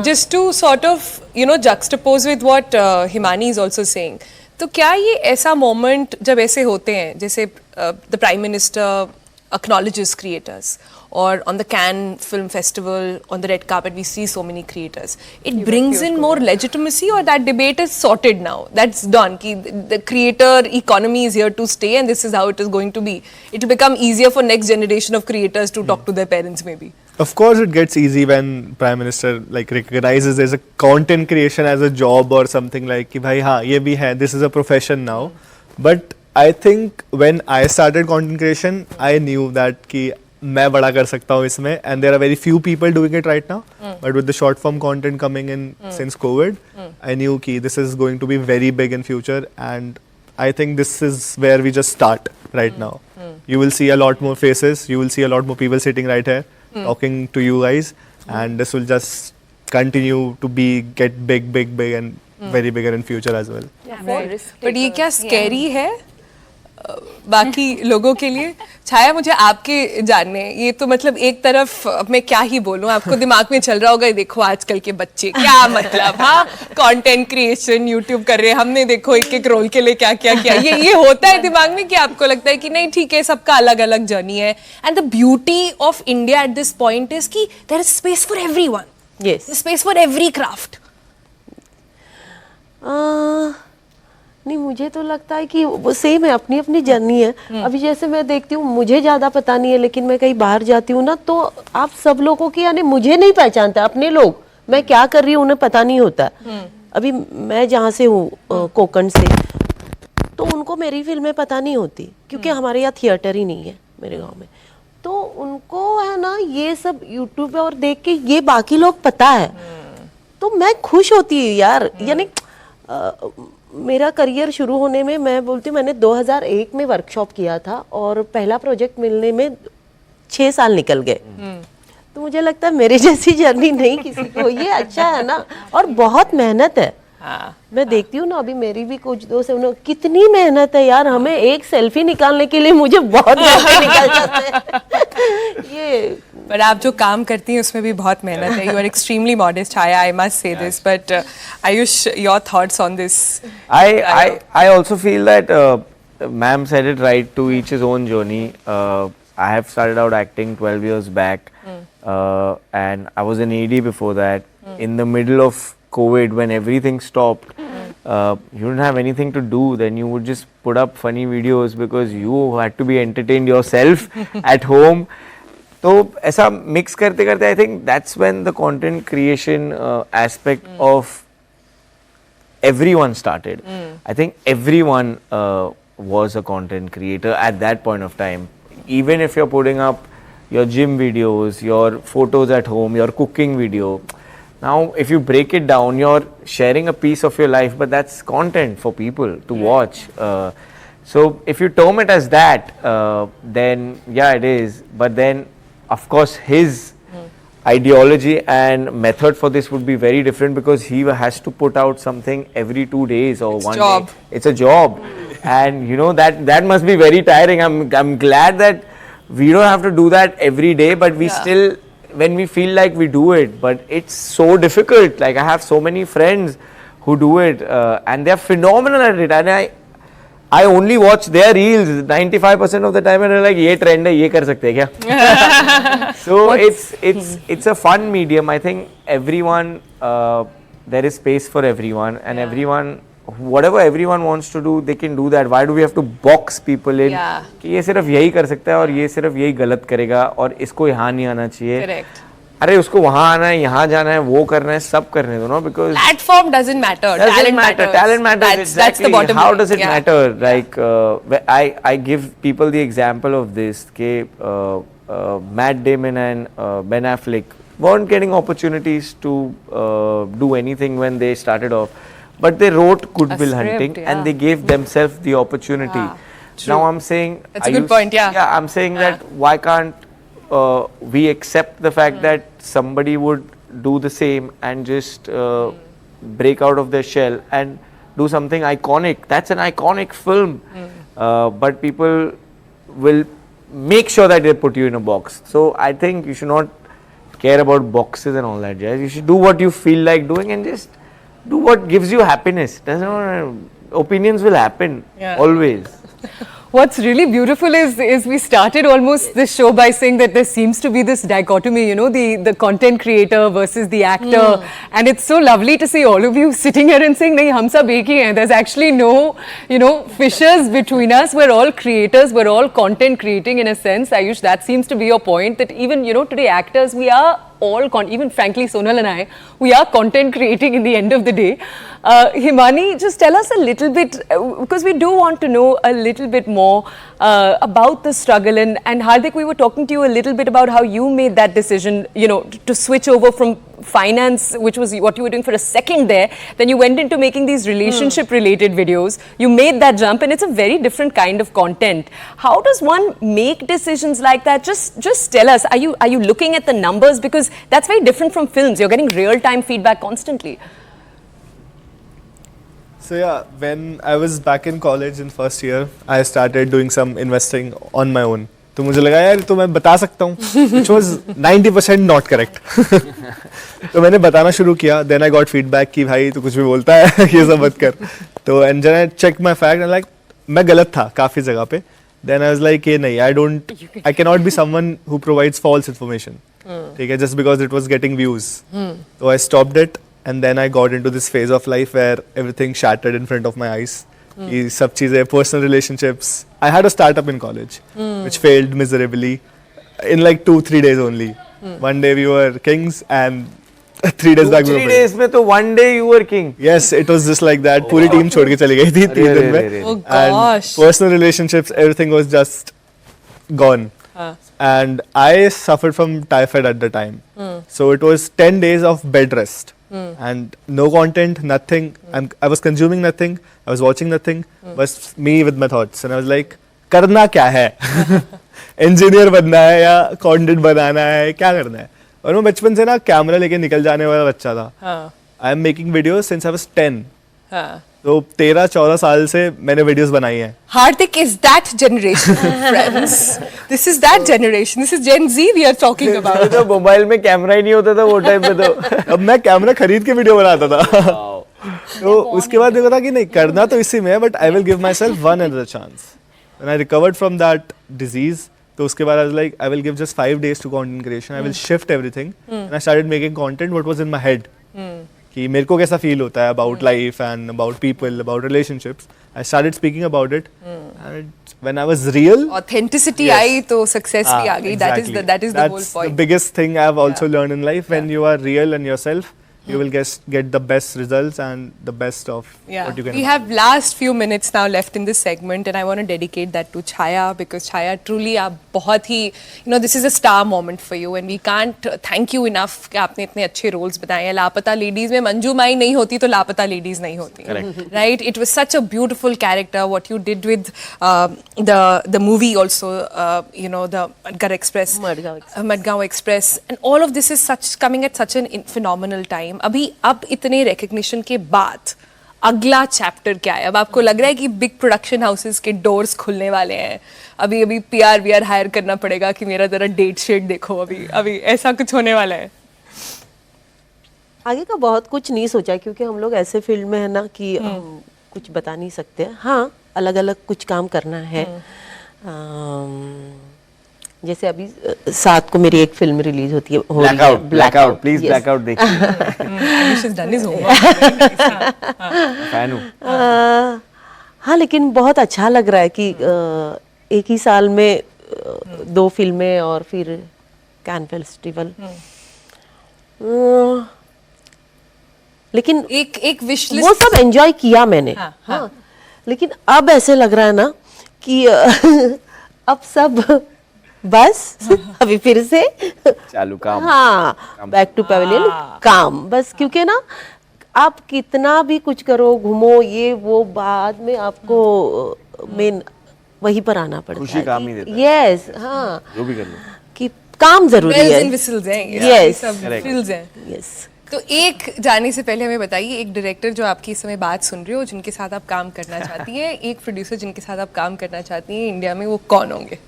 just to sort of juxtapose with what Himani is also saying. तो क्या ये ऐसा moment जब ऐसे होते हैं जैसे the Prime Minister acknowledges creators, or on the Cannes Film Festival, on the red carpet, we see so many creators. It brings in more legitimacy, or that debate is sorted now? That's done. Ki the creator economy is here to stay, and this is how it is going to be. It will become easier for next generation of creators to talk to their parents, maybe. Of course, it gets easy when Prime Minister recognizes there's a content creation as a job or something like कि भाई हाँ ये भी है, this is a profession now. But I think when I started content creation, I knew that कि मैं बड़ा कर सकता हूँ इसमें, and there are very few people doing it right now. But with the short form content coming in since COVID, I knew कि this is going to be very big in future, and I think this is where we just start right now. You will see a lot more faces, you will see a lot more people sitting right here talking to you guys, and this will just continue to get big and very bigger in future as well. But ये क्या scary है बाकी लोगों के लिए? छाया, मुझे आपके जानने, ये तो मतलब एक तरफ मैं क्या ही बोलूं, आपको दिमाग में चल रहा होगा देखो आजकल के बच्चे क्या मतलब हाँ कंटेंट क्रिएशन यूट्यूब कर रहे हैं, हमने देखो एक रोल के लिए क्या क्या किया, ये होता है दिमाग में कि आपको लगता है कि नहीं ठीक है सबका अलग अलग जर्नी है. And the beauty of India at this point is कि there is space for everyone. Yes, space for every craft. नहीं, मुझे तो लगता है कि वो सेम है, अपनी अपनी जर्नी है. अभी जैसे मैं देखती हूँ, मुझे ज़्यादा पता नहीं है, लेकिन मैं कहीं बाहर जाती हूँ ना, तो आप सब लोगों की यानी मुझे नहीं पहचानते. अपने लोग मैं क्या कर रही हूँ उन्हें पता नहीं होता. अभी मैं जहाँ से हूँ कोकण से, तो उनको मेरी फिल्में पता नहीं होती क्योंकि हमारे यहाँ थिएटर ही नहीं है मेरे गाँव में. तो उनको है ना ये सब यूट्यूब पे और देख के ये बाकी लोग पता है, तो मैं खुश होती हूँ यार. यानी मेरा करियर शुरू होने में मैं बोलती हूँ, मैंने 2001 में वर्कशॉप किया था और पहला प्रोजेक्ट मिलने में 6 साल निकल गए. तो मुझे लगता है मेरे जैसी जर्नी नहीं किसी को. ये अच्छा है ना, और बहुत मेहनत है. मैं देखती हूँ ना, अभी मेरी भी कुछ दोस्त है, कितनी मेहनत है यार. हमें एक सेल्फी निकालने के लिए मुझे बहुत घंटे निकल जाते हैं. ये पर आप जो काम करती हैं उसमें भी बहुत मेहनत है. You are extremely modest, Chhaya, I must say this. But Ayush, your thoughts on this? I also feel that ma'am said it right, to each his own journey. I have started out acting 12 years back, and I was an AD before that. In the middle of COVID, when everything stopped, you didn't have anything to do, then you would just put up funny videos because you had to be entertained yourself at home. तो ऐसा mix करते करते I think that's when the content creation aspect of everyone started. I think everyone was a content creator at that point of time. Even if you're putting up your gym videos, your photos at home, your cooking video, now if you break it down, you're sharing a piece of your life, but that's content for people to watch. So if you term it as that, then yeah, it is. But then of course his ideology and method for this would be very different, because he has to put out something every 2 days or one day. It's a job. And you know that must be very tiring. I'm glad that we don't have to do that every day, but we still, when we feel like we do it, but it's so difficult. Like I have so many friends who do it, and they're phenomenal at it, and I only watch their reels 95% of the time, and they're like, ये trend है, ये कर सकते हैं क्या? So it's a fun medium. I think everyone, there is space for everyone, and everyone, whatever everyone wants to do, they can do that. Why do we have to box people in? कि ये सिर्फ यही कर सकता है और ये सिर्फ यही गलत करेगा और इसको यहाँ नहीं आना चाहिए. Correct. अरे उसको वहाँ आना है, यहाँ जाना है, वो करना है, सब करने दो ना, because platform doesn't matter. Talent matters. That's the bottom line. How does it matter? Like I give people the example of this. कि Matt Damon and Ben Affleck weren't getting opportunities to do anything when they started off, but they wrote Good Will Hunting, and they gave themselves the opportunity. Now I'm saying, that's a good point. Yeah, I'm saying that why can't we accept the fact that somebody would do the same and just break out of their shell and do something iconic? That's an iconic film, but people will make sure that they put you in a box. So I think you should not care about boxes and all that jazz. You should do what you feel like doing and just do what gives you happiness. Opinions will happen always. What's really beautiful is we started almost this show by saying that there seems to be this dichotomy, you know, the content creator versus the actor, and it's so lovely to see all of you sitting here and saying, "Nahi, hum sab ek hi hain." There's actually no, you know, fissures between us. We're all creators. We're all content creating in a sense. Ayush, that seems to be your point. That even, you know, today actors, we are all even frankly Sonal and I, we are content creating in the end of the day. Himani, just tell us a little bit, because we do want to know a little bit more about the struggle, and Hardik, we were talking to you a little bit about how you made that decision, you know, to switch over from finance, which was what you were doing for a second there, then you went into making these relationship related videos. You made that jump, and it's a very different kind of content. How does one make decisions like that? Just tell us, are you looking at the numbers, because that's very different from films. You're getting real time feedback constantly. So yeah, when I was back in college in first year, I started doing some investing on my own. तो मुझे लगा यार तो मैं बता सकता हूँ, which was 90% not correct. तो मैंने बताना शुरू किया. Then I got feedback कि भाई तू कुछ भी बोलता है, ये सब मत कर. तो and then I checked my fact and like मैं गलत था काफी जगह पे. Then I was like ये नहीं, I cannot be someone who provides false information. ठीक है, just because it was getting views. So I stopped it. And then I got into this phase of life where everything shattered in front of my eyes. ये सब चीजें, personal relationships. I had a startup in college, which failed miserably in like 2-3 days only. One day we were kings, and 3 days back we were 3 days में तो one day you were king. Yes, it was just like that. पूरी team छोड़ के चली गई थी 3 दिन में. Oh And gosh. personal relationships, everything was just gone. And I suffered from typhoid at the time. So it was 10 days of bed rest. And no content, nothing. I was consuming nothing. I was watching nothing. But me with my thoughts. And I was like, करना क्या है? Engineer बनना है या content बनाना है? क्या करना है? और मैं बचपन से ना कैमरा लेके निकल जाने वाला बच्चा था. I am making videos since I was 10. तो 13-14 साल से मैंने वीडियोस बनाई हैं. Hardik is that generation, friends. This is that generation. This is Gen Z we are talking about. तो मोबाइल में कैमरा ही नहीं होता था वो टाइम पे तो. अब मैं कैमरा खरीद के वीडियो बनाता था. तो उसके बाद देखा था कि नहीं करना तो इसी में है, but I will give myself one another chance. When I recovered from that disease, तो उसके बाद I was like I will give just 5 days to content creation. I will shift everything and I started making content what was in my head, कि मेरे को कैसा feel होता है about life and about people, about relationships. I started speaking about it and when I was real, Authenticity आई तो success भी आ गई. That is the whole That's point. the biggest thing I have also learned in life. When you are real and yourself, you will get the best results and the best of what you can. We have last few minutes now left in this segment, and I want to dedicate that to Chhaya, because Chhaya, truly आप बहुत ही, you know, this is a star moment for you, and we can't thank you enough कि आपने इतने अच्छे roles बताए हैं. लापता ladies में मंजू माई नहीं होती तो लापता लेडीज नहीं होती. Right? It was such a beautiful character. What you did with the movie also, you know, the Madgaon Express, Madgaon Express, and all of this is coming at such a phenomenal time. अब इतने recognition के बाद अगला chapter क्या है? अब आपको लग रहा है कि बिग प्रोडक्शन हाउसेस के डोर्स खुलने वाले हैं, अभी पीआर वीआर हायर करना पड़ेगा कि मेरा जरा डेट शेट देखो, अभी ऐसा कुछ होने वाला है? आगे का बहुत कुछ नहीं सोचा, क्योंकि हम लोग ऐसे फील्ड में है ना कि हम कुछ बता नहीं सकते. हाँ, अलग अलग कुछ काम करना है. जैसे अभी 7 को मेरी एक फिल्म रिलीज होती है, ब्लैकआउट, प्लीज ब्लैकआउट देखिए. Ayush has done his homework. Fan हूँ. हाँ, लेकिन बहुत अच्छा लग रहा है कि एक ही साल में 2 फिल्में और फिर कैन फेस्टिवल. लेकिन एक विश वो लिस्ट सब एंजॉय किया मैंने. हाँ. लेकिन अब ऐसे लग रहा है ना कि अब सब बस अभी फिर से चालू काम. हाँ, बैक टू पैवेलियन काम बस. क्योंकि ना आप कितना भी कुछ करो, घूमो, ये वो, बाद में आपको मेन वहीं पर आना पड़ता है. खुशी काम ही देता है. यस, हाँ, जो भी कर लो. कि काम जरूरी bells है. and whistles हैं, Yes. सब thrills हैं. यस. तो एक जाने से पहले हमें बताइए, एक डायरेक्टर जो आपकी इस समय बात सुन रहे हो, जिनके साथ आप काम करना चाहती हैं, एक प्रोड्यूसर जिनके साथ आप काम करना चाहती हैं इंडिया में, वो कौन होंगे?